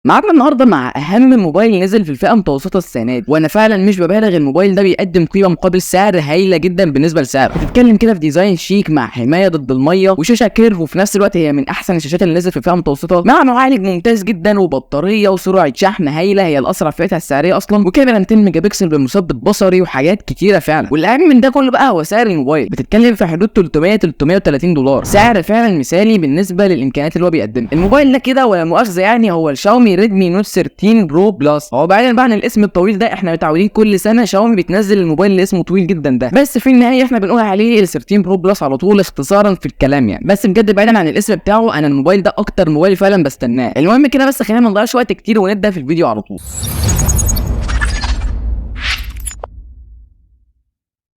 معانا النهارده مع اهم موبايل نزل في الفئه المتوسطه السنه دي، وانا فعلا مش ببالغ، الموبايل ده بيقدم قيمه مقابل سعر هايله جدا بالنسبه لسعره. بتتكلم كده في ديزاين شيك مع حمايه ضد الميه وشاشه كيرف، وفي نفس الوقت هي من احسن الشاشات اللي نزلت في الفئه المتوسطه، مع معالج ممتاز جدا وبطاريه وسرعه شحن هايله، هي الاسرع في فئتها السعريه اصلا، وكاميرا 200 ميجا بكسل بمثبت بصري وحاجات كتيره فعلا. والاهم من ده كله بقى هو سعر الموبايل، بتتكلم في حدود 330 دولار، سعر فعلا مثالي بالنسبه للامكانيات اللي هو بيقدمها. الموبايل ده كده ولا مؤاخذه يعني هو الشاومي ريدمي نوت 13 برو بلس. هو بعيدا بقى عن الاسم الطويل ده، احنا متعودين كل سنه شاومي بتنزل الموبايل اللي اسمه طويل جدا ده، بس في النهايه احنا بنقول عليه ال 13 برو بلس على طول اختصارا في الكلام يعني. بس بجد بعيدا عن الاسم بتاعه، انا الموبايل ده اكتر موبايل فعلا بستناه. المهم كده بس خلينا ما نضيعش وقت كتير ونبدا في الفيديو على طول.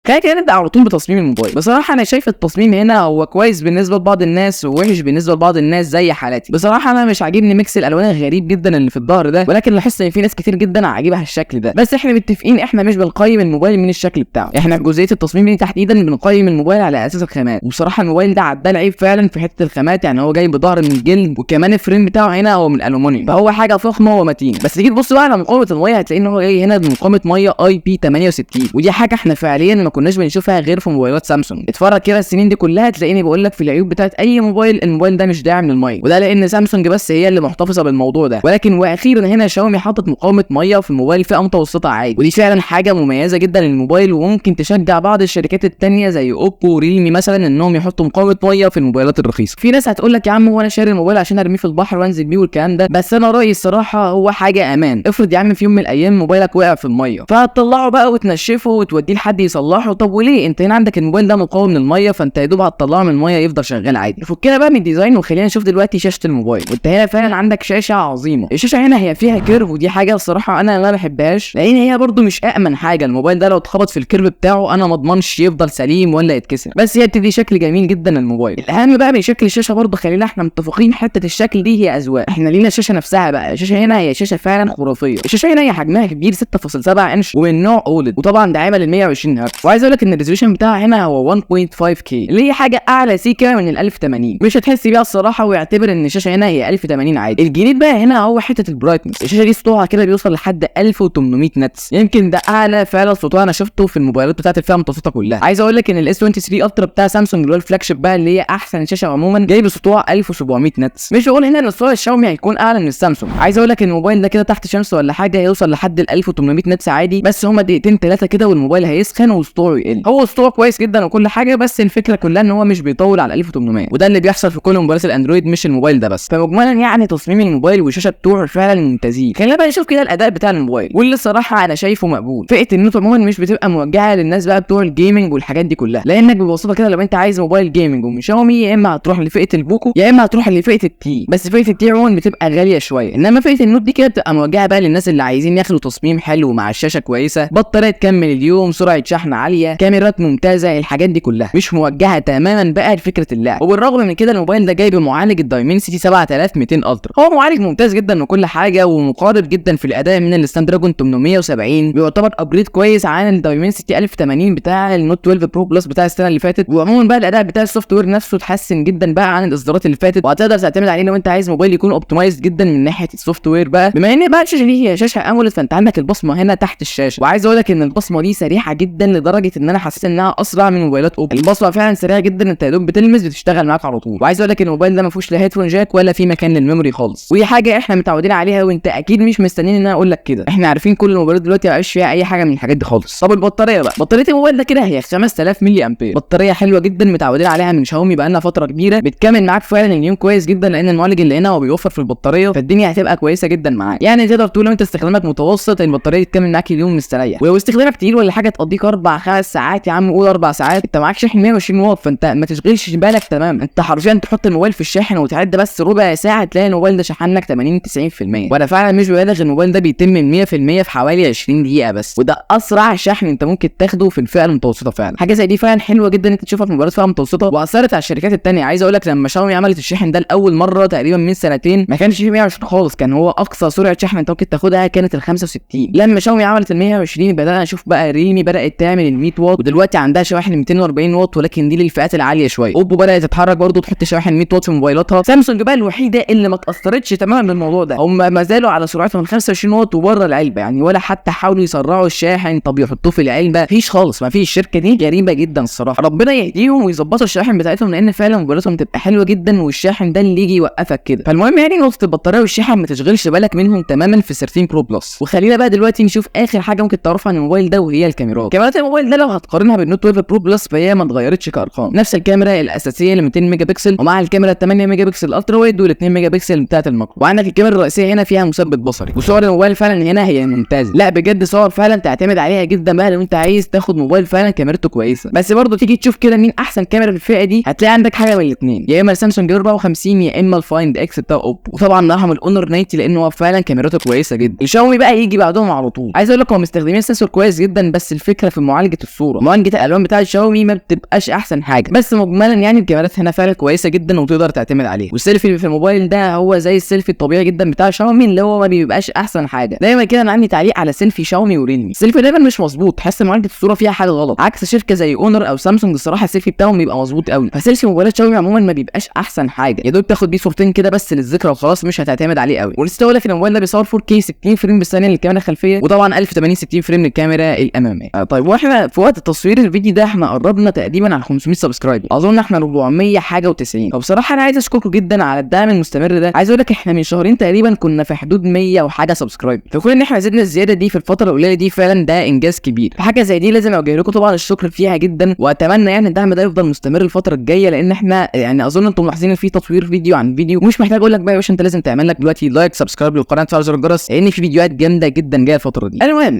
خلينا كده نبدا على طول بتصميم الموبايل. بصراحه انا شايف التصميم هنا هو كويس بالنسبه لبعض الناس ووحش بالنسبه لبعض الناس زي حالاتي. بصراحه انا مش عاجبني ميكس الالوان الغريب جدا اللي في الظهر ده، ولكن لاحظت ان في ناس كتير جدا عاجبها الشكل ده. بس احنا متفقين احنا مش بنقيم الموبايل من الشكل بتاعه، احنا في جزئيه التصميم دي تحديدا بنقيم الموبايل على اساس الخامات. وبصراحه الموبايل ده عدى العيب فعلا في حته الخامات، يعني هو جاي بظهر من الجلد، وكمان الفريم بتاعه هنا هو من الالومنيوم، فهو حاجه فخمه ومتين. بس تيجي تبص بقى على مقاومه الميه، هتلاقي ان هو جاي هنا بمقاومه ميه IP68، ودي حاجه احنا فعليا ما كناش بنشوفها غير في موبايلات سامسونج. اتفرج كده السنين دي كلها تلاقيني بقول لك في العيوب بتاعت اي موبايل، الموبايل ده مش داعم للميه، وده لان سامسونج بس هي اللي محتفظه بالموضوع ده. ولكن واخيرا هنا شاومي حاطط مقاومه ميه في الموبايل فئه متوسطه عادي، ودي فعلا حاجه مميزه جدا للموبايل، وممكن تشجع بعض الشركات التانيه زي اوبو وريلمي مثلا انهم يحطوا مقاومه ميه في الموبايلات الرخيصه. في ناس هتقول لك يا عم هو انا شاري الموبايل عشان ارميه في البحر وانزل بيه والكلام ده، بس انا رايي الصراحه هو حاجه امان. افرض يا عم في يوم من الايام موبايلك وقع في الميه، فهتطلعه بقى وتنشفه وتوديه لحد يصلحه. طب وليه؟ انت هنا عندك الموبايل ده مقاوم للميه، فانت يا دوب هتطلعه من الميه يفضل شغال عادي. فكنا بقى من الديزاين وخلينا نشوف دلوقتي شاشه الموبايل. وانت هنا فعلا عندك شاشه عظيمه. الشاشه هنا هي فيها كيرف، ودي حاجه الصراحه انا ما بحبهاش، لان هي برده مش امن حاجه. الموبايل ده لو اتخبط في الكيرف بتاعه انا ما اضمنش يفضل سليم ولا يتكسر، بس هي بتدي شكل جميل جدا للموبايل. الاهم بقى من شكل الشاشه برده، خلينا احنا متفقين حته الشكل دي هي اذواق، احنا لينا الشاشه نفسها بقى. الشاشه هنا هي شاشه فعلا خرافيه. الشاشه هنا هي حجمها كبير 6.7 انش ومن نوع اولد، وطبعا داعمه لل 120 هرتز. وعايز اقول لك ان الريزوليوشن بتاعها هنا هو 1.5K، اللي هي حاجه اعلى سيكه من ال 1080، مش هتحس بيها الصراحه، ويعتبر ان الشاشه هنا هي 1080 عادي. الجديد بقى هنا هو حته البرايتنس. الشاشه دي سطوعها كده بيوصل لحد 1800 نتس، يمكن ده اعلى فعلا سطوع انا شفته في الموبايلات بتاعت الفئه المتوسطه كلها. عايز اقول لك ان الاس 23 الترا بتاع سامسونج اللي هو الفلاج شيب بقى، اللي هي احسن شاشه عموما، جايب سطوع 1700 نتس. مش بقول هنا ان سطوع الشاومي هيكون اعلى من السامسونج، عايز اقول لك ان الموبايل ده كده تحت شمس ولا حاجه هيوصل لحد ال 1800 نتس عادي، بس هما دقيقتين ثلاثه كده والموبايل هيسخن وسطوعه يقل. هو سطوع كويس جدا وكل حاجه، بس الفكره كلها ان هو مش بيطول على 1800، وده اللي بيحصل في كل موبايلات الاندرويد مش الموبايل ده بس. فمجملا يعني تصميم الموبايل والشاشه بتوعه فعلا ممتازين. خلينا بقى نشوف كده الاداء بتاع الموبايل، واللي الصراحه انا شايفه مقبول. فئه النوت عموما مش بتبقى موجهه للناس بقى بتوع الجيمنج والحاجات دي كلها، لانك ببساطه كده لو انت عايز موبايل جيمنج ومن شاومي، يا اما هتروح لفئه البوكو يا اما هتروح لفئه التي. بس فئه التي عموما بتبقى غاليه شويه، انما فئه النوت دي كده بتبقى موجهه بقى للناس اللي عايزين ياخدوا تصميم حلو مع الشاشه كويسه، بطاريه تكمل اليوم، سرعه شحن عاليه، كاميرات ممتازه، الحاجات دي كلها مش موجهه تماما بقى لفكره اللعب. وبالرغم من كده الموبايل ده جايب معالج الدايمنسيتي 7200 الترا، هو معالج ممتاز جدا وكل حاجه، ومقارب جدا في الاداء من السناب دراجون 870، بيعتبر ابجريد كويس عن الدايمنسيتي 1080 بتاع النوت 12 برو بلس بتاع السنه اللي فاتت. وعموما بقى الاداء بتاع السوفت وير نفسه اتحسن جدا بقى عن الاصدارات اللي فاتت، وهتقدر تعتمد عليه لو انت عايز موبايل يكون اوبتمايزد جدا من ناحيه السوفت وير بقى. بما ان بقى الشاشه دي هي شاشه اموليد، فانت عندك البصمه هنا تحت الشاشه، وعايز اقول لك ان البصمه دي سريعه جدا لدرجه ان انا حسيت انها اسرع من موبايلات اوبو. البصمه فعلا سريعه جدا، انت يا دوب بتلمس بتشتغل معاك على طول. وعايز اقول لك ان الموبايل ده ما فيهوش لا هيدفون جاك ولا في مكان للميموري خالص، ودي حاجه احنا متعودين عليها، وانت اكيد مش مستنيين ان انا اقول لك كده. احنا عارفين كل الموبايلات دلوقتي ما بقاش فيها اي حاجه من الحاجات دي خالص. طب البطاريه بقى، بطاريه الموبايل ده كده هي 5000 ملي امبير، بطاريه حلوه جدا متعودين عليها من شاومي بقالنا فتره كبيره، بتكمل معاك فعلا اليوم كويس جدا، لان المعالج اللي هنا هو بيوفر في البطاريه، فالدنيا هتبقى كويسه جدا معاك. يعني تقدر تقول لو انت استخدامك متوسط البطاريه تكمل معاك اليوم مستريح، ولو استخدامك تقيل ولا حاجه تقضيك 4 5 ساعات، يا عم قول 4 ساعات، انت معاك شاحن 120 واط، فانت ما تشغلش بالك تمام. انت حرفيا تحط الموبايل في الشاحن وتعد بس ربع ساعه تلاقي الموبايل ده شحن لك 80 90%. وانا فعلا مش ببالغ، الموبايل ده بيتم من 100% في حوالي 20 دقيقه بس، وده اسرع شحن انت ممكن تاخده في الفئه المتوسطه. فعلا حاجه زي دي فعلا حلوه جدا انت تشوفها في موبايلات فئه متوسطه، واثرت على الشركات الثانيه. عايز اقول لك لما شاومي عملت الشاحن ده لاول مره تقريبا من سنتين، ما كانش فيه 120 خالص، كان هو اقصى سرعه شحن انت ممكن تاخدها كانت ال 65. لما شاومي عملت ال 120 بدانا نشوف بقى ريلمي بدات تعمل ال 100 واط، ودلوقتي عندها شواحن 240 واط ولكن دي للفئات العاليه شويه. اوبو بدات تتحرك برضه تحط شواحن 100 واط في موبايلاتها. سامسونج بقى الوحيده اللي ما اتاثرتش تماما بالموضوع ده، هم ما زالوا على سرعتهم 25 واط وبره العلبه يعني، ولا حتى حاولوا يسرعوا الشاحن طب يحطوه في العلبه، مفيش خالص. ما فيش. الشركه دي غريبه جدا الصراحه، ربنا يهديهم ويظبطوا الشواحن بتاعتهم لان فعلا موبايلاتهم تبقى حلوه جدا والشاحن ده اللي يجي يوقفك كده. فالمهم يعني نقطه البطاريه والشاحن ما تشغلش بالك منهم تماما في 13 برو بلس. وخلينا بقى دلوقتي نشوف اخر حاجه ممكن تعرفها عن الموبايل ده وهي الكاميرات. كاميرات الموبايل ده لو هتقارنها بالنوت 12 برو بلس فهي ما اتغيرتش كارقام، نفس الكاميرا الاساسيه اللي 200 ميجا بكسل ومع الكاميرا 8 ميجا بكسل الترا وايد وال2 ميجا بكسل بتاعه الماكرو، وعندك الكاميرا الرئيسيه هنا فيها مثبت بصري. وصور الموبايل فعلا هنا هي ممتازه، لا بجد صور فعلا تعتمد عليها جدا بقى لو انت عايز تاخد موبايل فعلا كاميرته كويسه. بس برضه تيجي تشوف كده مين احسن كاميرا في الفئه دي، هتلاقي عندك حاجه من الاثنين، يا اما السامسونج 54 يا اما الفايند اكس بتاع اوبو، وطبعا رقم الاونر 90 لان هو فعلا كاميرته كويسه جدا. الشاومي بقى يجي بعدهم على طول. عايز اقول لك هم مستخدمين سنسور كويس جدا، بس الفكره في معالجه الصوره، معالجه الالوان بتاع الشاومي ما بتبقاش احسن حاجه، بس مجملا يعني الكاميرات هنا فعلا كويسه جدا وتقدر تعتمد عليها. والسيلفي اللي في الموبايل ده هو زي السيلفي الطبيعي جدا بتاع شاومي اللي هو ما بيبقاش احسن حاجه. دايما كده انا عندي تعليق على سيلفي شاومي وريلمي، السيلفي دايما مش مظبوط، تحس معالجه الصوره فيها حاجه غلط، عكس شركه زي اونر او سامسونج الصراحه السيلفي بتاعهم بيبقى مظبوط قوي. فسيلفي موبايلات شاومي عموما ما بيبقاش احسن حاجه، يا دوب تاخد بيه صورتين كده بس للذكرى وخلاص، مش هتعتمد عليه قوي. ولسه اقول لك الموبايل ده بيصور 4K 60 فريم بالثانيه للكاميرا الخلفيه، وطبعا 1080 60 فريم للكاميرا الاماميه. طيب واحنا في وقت تصوير الفيديو ده احنا قربنا تقريبا على 500 سبسكرايبر، اظن احنا 400 حاجه و90. فبصراحه انا عايز اشكركم جدا على الدعم المستمر ده. عايز اقول لك احنا من شهرين تقريبا كنا في حدود 100 وحاجه سبسكرايبر، فكون ان احنا زدنا الزياده دي في الفتره القليله دي فعلا ده انجاز كبير. حاجه زي دي لازم اوجه لكم طبعا الشكر فيها جدا، واتمنى يعني الدعم ده يفضل مستمر الفتره الجايه، لان احنا يعني اظن انتم ملاحظين ان في تطوير فيديو عن فيديو، ومش محتاج اقول لك بقى يا باشا انت لازم تعمل لك دلوقتي لايك سبسكرايب للقناه وتفعل زر الجرس لان في فيديوهات جامده جدا جايه الفتره دي.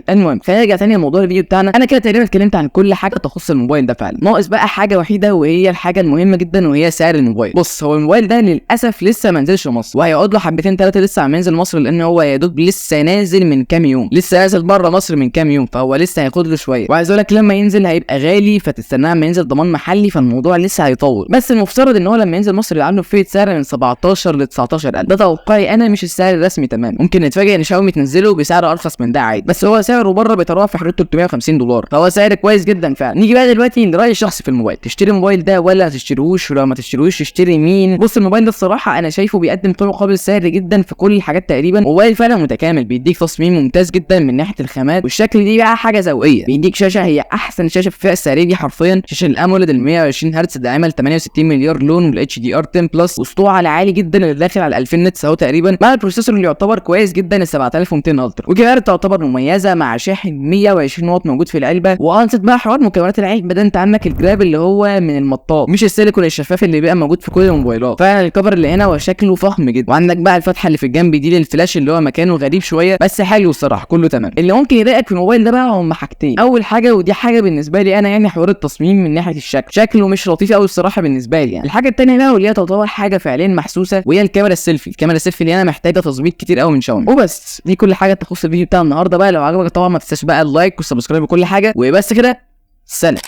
المهم خلينا نرجع تاني لموضوع الفيديو بتاعنا. انا كده تقريبا اتكلمت عن كل حاجه تخص الموبايل ده فعلا، ناقص بقى حاجه وحيده وهي الحاجه المهمه جدا وهي سعر الموبايل. بص هو الموبايل ده للاسف لسه ما نزلش مصر، وهيقعد له حبتين ثلاثه لسه عم ينزل مصر، لان هو يا دوب لسه نازل من كام يوم، لسه نازل بره مصر من كام يوم، فهو لسه هياخد له شويه. وعايز اقول لك لما ينزل هيبقى غالي، فتستناه لما ينزل ضمان محلي، فالموضوع لسه هيطول. بس المفترض ان هو لما ينزل مصر يبقى عنده فيه سعر من 17 ل 19000، ده توقعي انا مش السعر الرسمي تمام، ممكن نتفاجئ ان شاومي تنزله بسعر ارخص من ده عادي، بس هو سعره بره بيتراوح في حدود 350 دولار، فهو سعر كويس جدا فعلا. نيجي بقى دلوقتي لرايي الشخصي في الموبايل، تشتري الموبايل ده ولا تشتريهوش؟ ولو ما تشتريهوش تشتري مين؟ بص الموبايل ده الصراحه انا شايفه بيقدم قيمه مقابل سعر جدا في كل الحاجات تقريبا، موبايل فعلا متكامل، بيديك تصميم ممتاز جدا من ناحيه الخامات والشكل، دي بقى حاجه ذوقيه، بيديك شاشه هي احسن شاشه في الفئه السعريه دي حرفيا، شاشه الاموليد ال 120 هرتز داعمه ل 68 مليار لون والاتش دي ار 10 بلس، وسطوع على عالي جدا اللي داخل على 2000 نتس اهو تقريبا، مع البروسيسور اللي يعتبر كويس جدا ال 7200 الترا، وكاميرا تعتبر مميزه مع شاحن 120 واط موجود في العلبه. وانصت بقى حوار مكونات العلبه ده، انت عندك الجراب اللي هو من المطاط مش السيليكون الشفاف اللي بيبقى موجود في كل الموبايلات، فعلا الكفر اللي هنا وشكله فخم جدا. وعندك بقى الفتحه اللي في الجنب دي للفلاش اللي هو مكانه غريب شويه بس حلو الصراحه كله تمام. اللي ممكن يضايقك في الموبايل ده بقى هم حاجتين، اول حاجه ودي حاجه بالنسبه لي انا يعني حوار التصميم من ناحيه الشكل، شكله مش لطيف قوي الصراحه بالنسبه لي يعني. الحاجه الثانيه بقى واللي هي تعتبر حاجه فعليا محسوسه وهي الكاميرا السيلفي، الكاميرا السيلفي اللي انا محتاجه تظبيط كتير قوي من شاومي. وبس دي كل حاجه تخص الفيديو بتاع النهارده بقى، لو عجبك طبعا ما تنساش بقى اللايك والسبسكرايب وكل حاجه، وبس كده سلام.